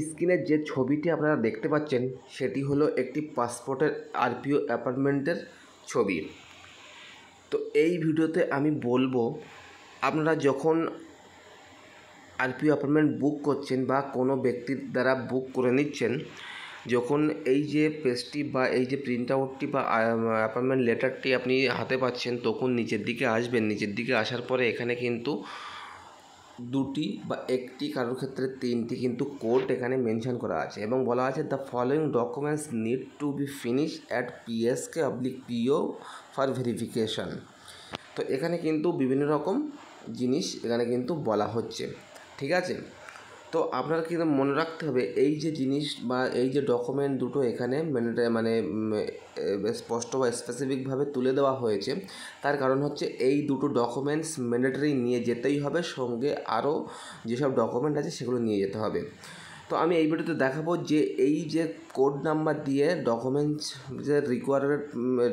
স্ক্রিনের যে ছবিটি আপনারা দেখতে পাচ্ছেন সেটি হলো একটি পাসপোর্টের আরপিও অ্যাপার্টমেন্টের ছবি। তো এই ভিডিওতে আমি বলবো আপনারা যখন আরপিও অ্যাপার্টমেন্ট বুক করছেন বা কোনো ব্যক্তির দ্বারা বুক করে নিচ্ছেন, যখন এই যে পেজটি বা এই যে প্রিন্ট আউটটি বা অ্যাপয়েন্টমেন্ট লেটারটি আপনি হাতে পাচ্ছেন, তখন নিচের দিকে আসবেন। নিচের দিকে আসার পরে এখানে কিন্তু দুটি বা একটি, কারোর ক্ষেত্রে তিনটি কিন্তু কোড এখানে মেনশন করা আছে এবং বলা আছে the following documents need to be finish at PSK/PO for verification. তো এখানে কিন্তু বিভিন্ন রকম জিনিস এখানে কিন্তু বলা হচ্ছে, ঠিক আছে। তো আপনারা কিন্তু মনে রাখতে হবে এই যে জিনিস বা এই যে ডকুমেন্ট দুটো এখানে স্পষ্ট বা স্পেসিফিকভাবে তুলে দেওয়া হয়েছে, তার কারণ হচ্ছে এই দুটো ডকুমেন্টস ম্যান্ডেটরি নিয়ে যেতেই হবে, সঙ্গে আরও যেসব ডকুমেন্ট আছে সেগুলো নিয়ে যেতে হবে। তো আমি এই ভিডিওতে দেখাবো যে এই যে কোড নাম্বার দিয়ে ডকুমেন্টস যে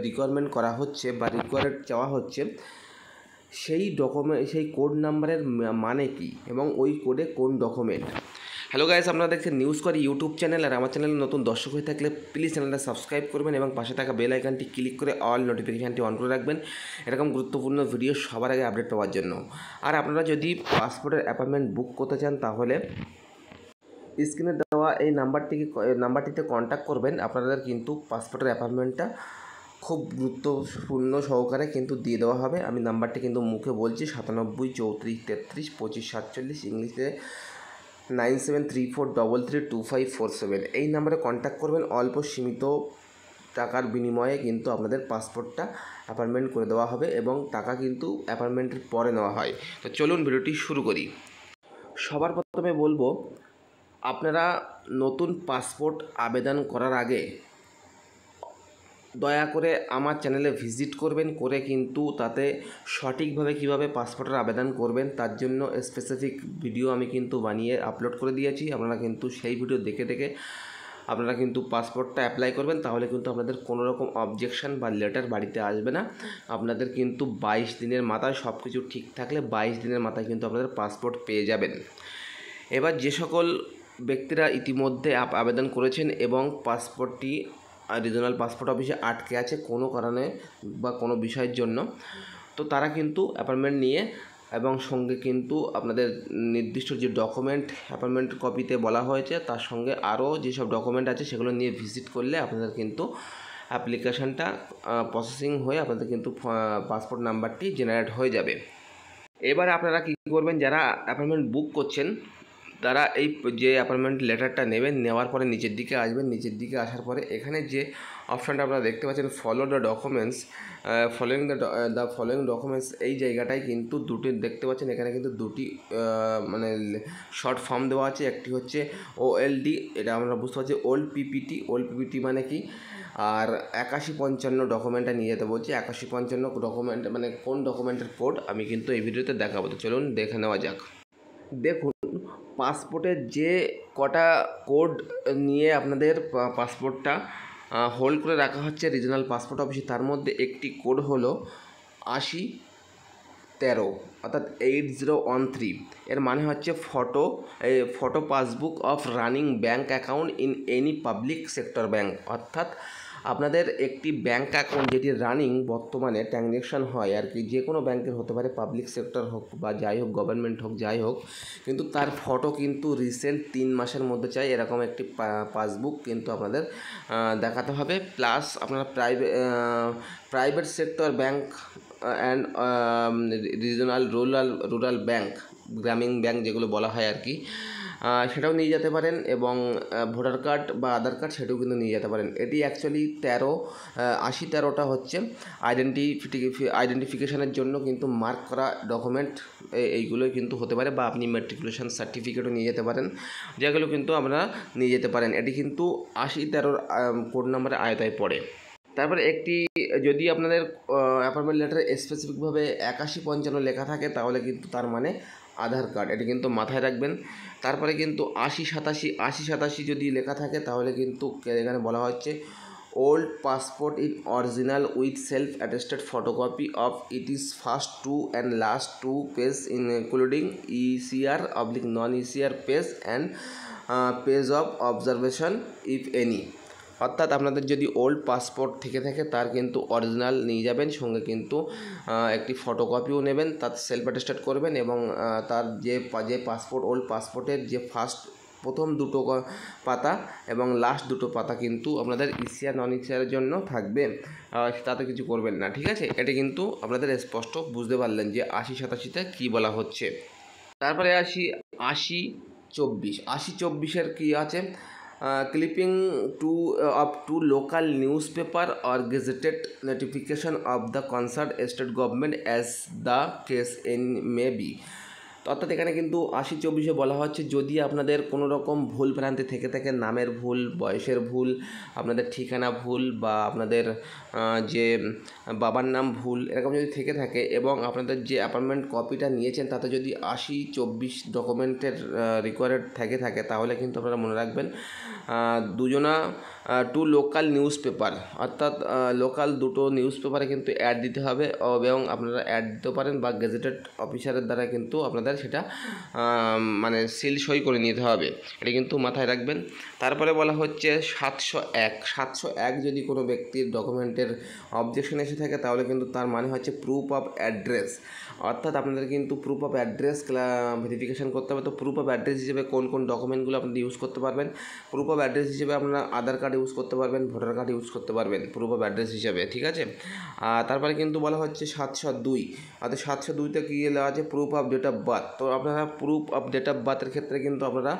রিকোয়ারমেন্ট করা হচ্ছে বা রিকোয়ার্ড চাওয়া হচ্ছে, সেই কোড নাম্বারের মানে কি এবং ওই কোডে কোন ডকুমেন্ট। হ্যালো গাইস, আপনারা দেখছেন নিউজ করি ইউটিউব চ্যানেল। আর আমার চ্যানেলে নতুন দর্শক হয়ে থাকলে প্লিজ চ্যানেলটা সাবস্ক্রাইব করবেন এবং পাশে থাকা বেল আইকনটি ক্লিক করে অল নোটিফিকেশানটি অন করে রাখবেন এরকম গুরুত্বপূর্ণ ভিডিও সবার আগে আপডেট পাওয়ার জন্য। আর আপনারা যদি পাসপোর্টের অ্যাপয়েন্টমেন্ট বুক করতে চান তাহলে স্ক্রিনে দেওয়া এই নাম্বারটিতে কন্ট্যাক্ট করবেন। আপনাদের কিন্তু পাসপোর্টের অ্যাপয়েন্টমেন্টটা খুব গুরুত্বপূর্ণ সহকারে কিন্তু দিয়ে দেওয়া হবে। আমি নাম্বারটি কিন্তু মুখে বলছি 97 34 33 25 47, ইংলিশে 9734332547। এই নাম্বারে কন্ট্যাক্ট করবেন। অল্প সীমিত টাকার বিনিময়ে কিন্তু আপনাদের পাসপোর্টটা অ্যাপয়েন্টমেন্ট করে দেওয়া হবে এবং টাকা কিন্তু অ্যাপয়েন্টমেন্টের পরে নেওয়া হয়। তো চলুন ভিডিওটি শুরু করি। সবার প্রথমে বলবো, আপনারা নতুন পাসপোর্ট আবেদন করার আগে দয়া করে আমার চ্যানেলে ভিজিট করবেন, করে কিন্তু তাতে সঠিকভাবে কিভাবে পাসপোর্টের আবেদন করবেন তার জন্য স্পেসিফিক ভিডিও আমি কিন্তু বানিয়ে আপলোড করে দিয়েছি। আপনারা কিন্তু সেই ভিডিও দেখে দেখে আপনারা কিন্তু পাসপোর্টটা অ্যাপ্লাই করবেন, তাহলে কিন্তু আপনাদের কোনো রকম অবজেকশন বা লেটার বাড়িতে আসবে না। আপনাদের কিন্তু 22 দিনের মাথায় সব কিছু ঠিক থাকলে 22 দিনের মাথায় কিন্তু আপনাদের পাসপোর্ট পেয়ে যাবেন। এবার যে সকল ব্যক্তিরা ইতিমধ্যে আবেদন করেছেন এবং পাসপোর্টটি রিজনাল পাসপোর্ট অফিসে আটকে আছে কোনো কারণে বা কোনো বিষয়ের জন্য, তো তারা কিন্তু অ্যাপয়েন্টমেন্ট নিয়ে এবং সঙ্গে কিন্তু আপনাদের নির্দিষ্ট যে ডকুমেন্ট অ্যাপয়েন্টমেন্ট কপিতে বলা হয়েছে তার সঙ্গে আরও যেসব ডকুমেন্ট আছে সেগুলো নিয়ে ভিজিট করলে আপনাদের কিন্তু অ্যাপ্লিকেশানটা প্রসেসিং হয়ে আপনাদের কিন্তু পাসপোর্ট নাম্বারটি জেনারেট হয়ে যাবে। এবার আপনারা কী করবেন, যারা অ্যাপয়েন্টমেন্ট বুক করছেন তারা এই যে অ্যাপয়েন্টমেন্ট লেটারটা নেবেন, নেওয়ার পরে নিচের দিকে আসবেন। নিচের দিকে আসার পরে এখানে যে অপশানটা আপনারা দেখতে পাচ্ছেন follow the documents, following documents, এই জায়গাটায় কিন্তু দুটি দেখতে পাচ্ছেন। এখানে কিন্তু দুটি শর্ট ফর্ম দেওয়া আছে। একটি হচ্ছে OLD, এটা আমরা বুঝতে পারছি ওল্ড পিপিটি মানে কি, আর 8155 ডকুমেন্টটা নিয়ে যেতে বলছি। 8155 ডকুমেন্ট মানে কোন ডকুমেন্টের কোড আমি কিন্তু এই ভিডিওতে দেখাবো। তো চলুন দেখে নেওয়া যাক। দেখুন, পাসপোর্টের যে কটা কোড নিয়ে আপনাদের পাসপোর্টটা হোল্ড করে রাখা হচ্ছে রিজনাল পাসপোর্ট অফিসে, তার মধ্যে একটি কোড হলো 8013 অর্থাৎ 8013। এর মানে হচ্ছে photo passbook of running bank account in any public sector bank. অর্থাৎ আপনাদের একটি ব্যাঙ্ক অ্যাকাউন্ট যেটি রানিং বর্তমানে ট্রানজ্যাকশান হয় আর কি, যে কোনো ব্যাংকের হতে পারে, পাবলিক সেক্টর হোক বা যাই হোক, গভর্নমেন্ট হোক, যাই হোক, কিন্তু তার ফটো কিন্তু রিসেন্ট 3 মাসের মধ্যে চাই এরকম একটি পাসবুক কিন্তু আপনাদের দেখাতে হবে। প্লাস আপনারা private sector bank and regional rural bank, গ্রামীণ ব্যাঙ্ক যেগুলো বলা হয় আর কি, সেটাও নিয়ে যেতে পারেন এবং ভোটার কার্ড বা আধার কার্ড সেটাও কিন্তু নিয়ে যেতে পারেন। এটি অ্যাকচুয়ালি 8013টা হচ্ছে আইডেন্টিফিকেশানের জন্য কিন্তু মার্ক করা ডকুমেন্ট, এইগুলোই কিন্তু হতে পারে, বা আপনি ম্যাট্রিকুলেশন সার্টিফিকেটও নিয়ে যেতে পারেন, যেগুলো কিন্তু আপনারা নিয়ে যেতে পারেন। এটি কিন্তু 8013 কোড নাম্বারের আয়তায় পড়ে। তারপরে একটি, যদি আপনাদের অ্যাপয়েন্টমেন্ট লেটারে স্পেসিফিকভাবে 8155 লেখা থাকে তাহলে কিন্তু তার মানে আধার কার্ড, এটি কিন্তু মাথায় রাখবেন। তারপরে কিন্তু 8087 যদি লেখা থাকে তাহলে কিন্তু এখানে বলা হচ্ছে old passport in original with self attested photocopy of it is first 2 and last 2 page including ECR/non ECR page and page of observation if any. অর্থাৎ আপনাদের যদি ওল্ড পাসপোর্ট থেকে থাকে তার কিন্তু অরিজিনাল নিয়ে যাবেন, সঙ্গে কিন্তু একটি ফটোকপিও নেবেন, তার সেলফ অ্যাটেস্টেড করবেন এবং তার যে পাসপোর্ট ওল্ড পাসপোর্টের যে প্রথম দুটো পাতা এবং লাস্ট দুটো পাতা কিন্তু আপনাদের ইসিআর নন ইসিআরের জন্য থাকবে, তাতে কিছু করবেন না, ঠিক আছে। এটা কিন্তু আপনাদের স্পষ্ট বুঝতে পারলেন যে 80-87তে কী বলা হচ্ছে। তারপরে আসি 80-24। 80-24-এর কী আছে? Clipping of to local newspaper or gazetted notification of the concern state government as the case in may be. অর্থাৎ এখানে কিন্তু 80-24-এ বলা হচ্ছে যদি আপনাদের কোনো রকম ভুল ভ্রান্তি থেকে থাকে, নামের ভুল, বয়সের ভুল, আপনাদের ঠিকানা ভুল বা আপনাদের যে বাবার নাম ভুল এরকম যদি থেকে থাকে এবং আপনাদের যে অ্যাপয়েন্টমেন্ট কপিটা নিয়েছেন তাতে যদি 80-24 ডকুমেন্টের রিকোয়ার্ড থাকে তাহলে কিন্তু আপনারা মনে রাখবেন দুজনা টু লোকাল নিউজ পেপার, অর্থাৎ লোকাল দুটো নিউজ পেপারে কিন্তু অ্যাড দিতে হবে এবং আপনারা অ্যাড দিতে পারেন বা গেজেটেড অফিসারের দ্বারা কিন্তু আপনাদের সেটা মানে সিল সই করে নিতে হবে, এটা কিন্তু মাথায় রাখবেন। তারপরে বলা হচ্ছে 701 যদি কোনো ব্যক্তির ডকুমেন্টের অবজেকশন এসে থাকে তাহলে কিন্তু তার মানে হচ্ছে প্রুফ অফ অ্যাড্রেস, অর্থাৎ আপনাদের কিন্তু প্রুফ অফ অ্যাড্রেস ভেরিফিকেশান করতে হবে। তো প্রুফ অফ অ্যাড্রেস হিসেবে কোন কোন ডকুমেন্টগুলো আপনারা ইউজ করতে পারবেন? প্রুফ অফ অ্যাড্রেস হিসেবে আপনারা আধার কার্ড ইউজ করতে পারবেন, ভোটার কার্ড ইউজ করতে পারবেন প্রুফ অফ অ্যাড্রেস হিসেবে, ঠিক আছে। তারপরে কিন্তু বলা হচ্ছে 702, অর্থাৎ 702তে কী দেওয়া আছে? Proof of date of birth. তো আপনারা প্রুফ অফ ডেট অফ বার্থের ক্ষেত্রে কিন্তু আপনারা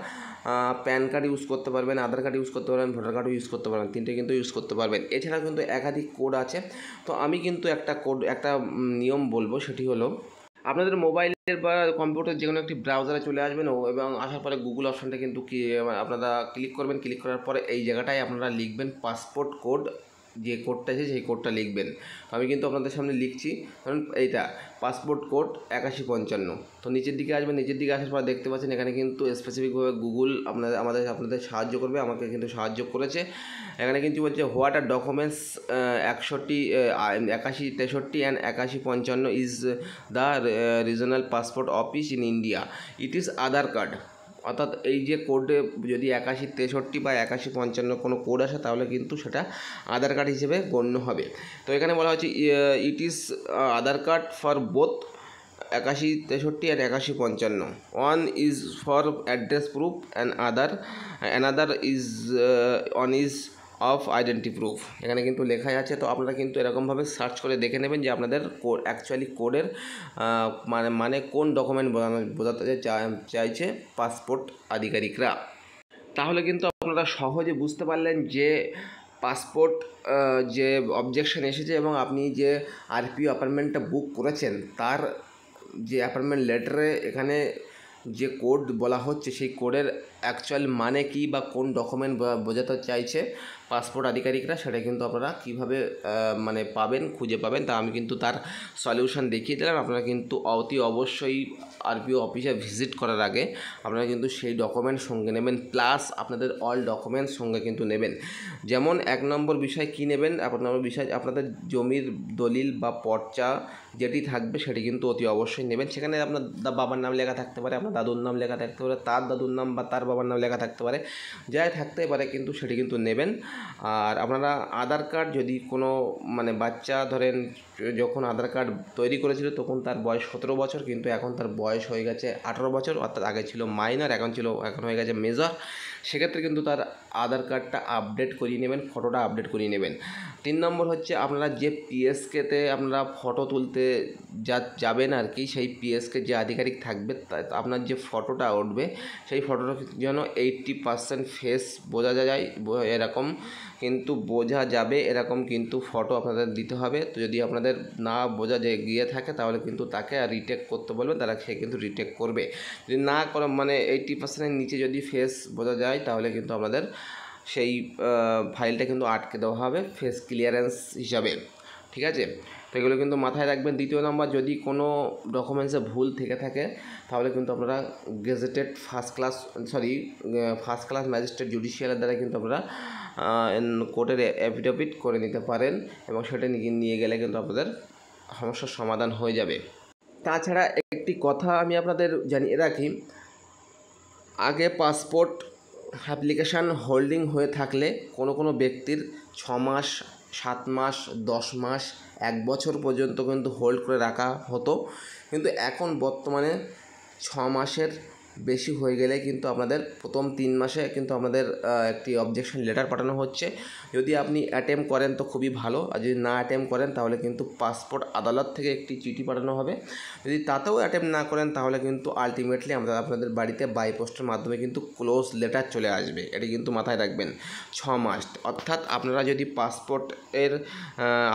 প্যান কার্ড ইউজ করতে পারবেন, আধার কার্ড ইউজ করতে পারবেন, ভোটার কার্ডও ইউজ করতে পারবেন, তিনটে কিন্তু ইউজ করতে পারবেন। এছাড়াও কিন্তু একাধিক কোড আছে। তো আমি কিন্তু একটা নিয়ম বলবো, সেটি হলো আপনাদের মোবাইলের বা কম্পিউটার যে কোনো একটি ব্রাউজারে চলে আসবেন এবং আসার পরে গুগল অপশানটা কিন্তু আপনারা ক্লিক করবেন। ক্লিক করার পরে এই জায়গাটায় আপনারা লিখবেন পাসপোর্ট কোড, যে কোডটা আছে সেই কোডটা লিখবেন। আমি কিন্তু আপনাদের সামনে লিখছি, কারণ এইটা পাসপোর্ট কোড 8155। তো নিচের দিকে আসবেন, নিচের দিকে আসার পর দেখতে পাচ্ছেন এখানে কিন্তু স্পেসিফিকভাবে গুগল আপনাদের সাহায্য করবে, আমাকে কিন্তু সাহায্য করেছে। এখানে কিন্তু বলছে what are documents 81-63 and 8155 is the regional passport office in India, it is Aadhaar card. অর্থাৎ এই যে কোডে যদি 81-63 বা 81-55 কোনো কোড আসে তাহলে কিন্তু সেটা আধার কার্ড হিসেবে গণ্য হবে। তো এখানে বলা হচ্ছে it is Aadhaar card for both 81-63 and 81-55। One is for address proof and another is on is of identity proof. এখানে কিন্তু লেখাই আছে। তো আপনারা কিন্তু এরকমভাবে সার্চ করে দেখে নেবেন যে আপনাদের অ্যাকচুয়ালি কোডের মানে কোন ডকুমেন্ট বোঝাতে চাইছে পাসপোর্ট আধিকারিকরা। তাহলে কিন্তু আপনারা সহজে বুঝতে পারলেন যে পাসপোর্ট যে অবজেকশন এসেছে এবং আপনি যে আরপিও অ্যাপয়েন্টমেন্টটা বুক করেছেন তার যে অ্যাপয়েন্টমেন্ট লেটারে এখানে যে কোড বলা হচ্ছে সেই কোডের অ্যাকচুয়াল মানে কি বা কোন ডকুমেন্ট বোঝাতে চাইছে পাসপোর্ট আধিকারিকরা, সেটা কিন্তু আপনারা কীভাবে মানে খুঁজে পাবেন তা আমি কিন্তু তার সলিউশন দেখিয়ে দিলাম। আপনারা কিন্তু অতি অবশ্যই আরপিও অফিসে ভিজিট করার আগে আপনারা কিন্তু সেই ডকুমেন্ট সঙ্গে নেবেন, প্লাস আপনাদের অল ডকুমেন্টস সঙ্গে কিন্তু নেবেন। যেমন 1 নম্বর বিষয় কী নেবেন? 1 নম্বর বিষয় আপনাদের জমির দলিল বা পর্চা যেটি থাকবে সেটি কিন্তু অতি অবশ্যই নেবেন। সেখানে আপনার বাবার নাম লেখা থাকতে পারে, আপনার দাদুর নাম লেখা থাকতে পারে, তার দাদুর নাম বা তার বাবার নাম লেখা থাকতে পারে, যাই থাকতে পারে কিন্তু সেটি কিন্তু নেবেন। আর আপনারা আধার কার্ড যদি কোনো বাচ্চা ধরেন যখন আধার কার্ড তৈরি করেছিল তখন তার বয়স 17 বছর, কিন্তু এখন তার বয়স হয়ে গেছে 18 বছর, অর্থাৎ আগে ছিল মাইনর, এখন হয়ে গেছে মেজর, সেক্ষেত্রে কিন্তু তার আধার কার্ডটা আপডেট করিয়ে নেবেন, ফটোটা আপডেট করিয়ে নেবেন। 3 নম্বর হচ্ছে আপনারা যে পিএসকেতে আপনারা ফটো তুলতে যাবেন আর কি, সেই পিএসকে যে আধিকারিক থাকবে আপনার যে ফটোটা উঠবে সেই ফটোটা যেন 80% ফেস বোঝা যায় এরকম কিন্তু বোঝা যাবে এরকম কিন্তু ফটো আপনাদের দিতে হবে। তো যদি আপনাদের না বোঝা গিয়ে থাকে তাহলে কিন্তু তাকে রিটেক করতে বলবেন, তারা সে কিন্তু রিটেক করবে। যদি না করে 80%-এর নিচে যদি ফেস বোঝা যায় তাহলে কিন্তু আপনাদের সেই ফাইলটা কিন্তু আটকে দেওয়া হবে ফেস ক্লিয়ারেন্স হিসাবে, ঠিক আছে। তো এগুলো কিন্তু মাথায় রাখবেন। 2 নম্বর, যদি কোনো ডকুমেন্টসে ভুল থেকে থাকে তাহলে কিন্তু আপনারা গেজেটেড ফার্স্ট ক্লাস ম্যাজিস্ট্রেট জুডিশিয়ালের দ্বারা কিন্তু আপনারা কোর্টের অ্যাফিডেভিট করে নিতে পারেন এবং সেটা নিয়ে গেলে কিন্তু আপনাদের সমস্যার সমাধান হয়ে যাবে। তাছাড়া একটি কথা আমি আপনাদের জানিয়ে রাখি, আগে পাসপোর্ট অ্যাপ্লিকেশান হোল্ডিং হয়ে থাকলে কোনো ব্যক্তির 6 মাস, 7 মাস, 10 মাস, 1 বছর পর্যন্ত কিন্তু হোল্ড করে রাখা হতো, কিন্তু এখন বর্তমানে 6 মাসের বেশি হয়ে গেলে কিন্তু আপনাদের প্রথম 3 মাসে কিন্তু আপনাদের একটি অবজেকশন লেটার পাঠানো হচ্ছে। যদি আপনি অ্যাটেম্প করেন তো খুবই ভালো, আর যদি না অ্যাটেম্প করেন তাহলে কিন্তু পাসপোর্ট আদালত থেকে একটি চিঠি পাঠানো হবে। যদি তাতেও অ্যাটেম্প না করেন তাহলে কিন্তু আলটিমেটলি আপনাদের বাড়িতে বাই পোস্টের মাধ্যমে কিন্তু ক্লোজ লেটার চলে আসবে। এটি কিন্তু মাথায় রাখবেন। 6 মাস অর্থাৎ আপনারা যদি পাসপোর্টের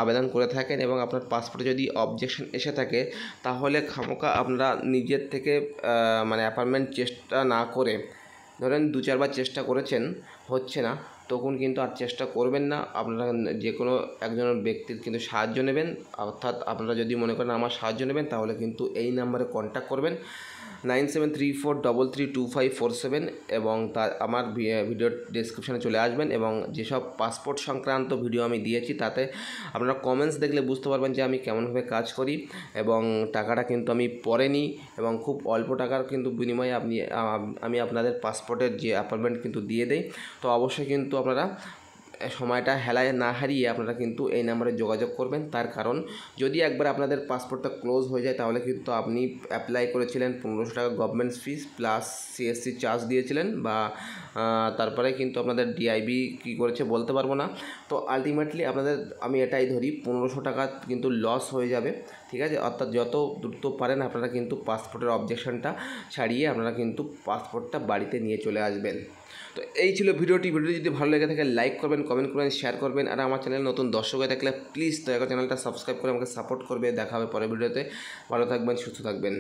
আবেদন করে থাকেন এবং আপনার পাসপোর্টে যদি অবজেকশন এসে থাকে, তাহলে খামোকা আপনারা নিজের থেকে মানে অ্যাপয়েন্টমেন্ট চেষ্টা না করে, ধরেন 2-4 বার চেষ্টা করেছেন, হচ্ছে না, তখন কিন্তু আর চেষ্টা করবেন না। আপনারা যে কোনো একজন ব্যক্তির কিন্তু সাহায্য নেবেন। অর্থাৎ আপনারা যদি মনে করেন আমার সাহায্য নেবেন, তাহলে কিন্তু এই নাম্বারে কন্ট্যাক্ট করবেন 9734332547 এবং তার আমার ভিডিও ডেসক্রিপশানে চলে আসবেন এবং যেসব পাসপোর্ট সংক্রান্ত ভিডিও আমি দিয়েছি তাতে আপনারা কমেন্টস দেখলে বুঝতে পারবেন যে আমি কেমনভাবে কাজ করি এবং টাকাটা কিন্তু আমি পরে নিই এবং খুব অল্প টাকার কিন্তু বিনিময়ে আমি আপনাদের পাসপোর্টের যে অ্যাপয়েন্টমেন্ট কিন্তু দিয়ে দেই। তো অবশ্যই কিন্তু আপনারা সময়টা হেলায় না হারিয়ে আপনারা কিন্তু এই নাম্বারে যোগাযোগ করবেন। তার কারণ যদি একবার আপনাদের পাসপোর্টটা ক্লোজ হয়ে যায় তাহলে কিন্তু আপনি অ্যাপ্লাই করেছিলেন 1500 টাকা government fees plus CSC charge দিয়েছিলেন, বা তারপরে কিন্তু আপনাদের ডিআইবি কী করেছে বলতে পারবো না। তো আলটিমেটলি আপনাদের আমি এটাই ধরি 1500 টাকা কিন্তু লস হয়ে যাবে, ঠিক আছে। অর্থাৎ যত দ্রুত পারেন আপনারা কিন্তু পাসপোর্টের অবজেকশনটা ছাড়িয়ে আপনারা কিন্তু পাসপোর্টটা বাড়িতে নিয়ে চলে আসবেন। তো এই ছিল ভিডিওটি যদি ভালো লেগে থাকে লাইক করবেন, কমেন্ট করবেন, শেয়ার করবেন, আর আমার চ্যানেল নতুন দর্শক হয়ে থাকলে প্লিজ দয়া করে চ্যানেলটা সাবস্ক্রাইব করে আমাকে সাপোর্ট করবে। দেখা হবে পরের ভিডিওতে। ভালো থাকবেন, সুস্থ থাকবেন।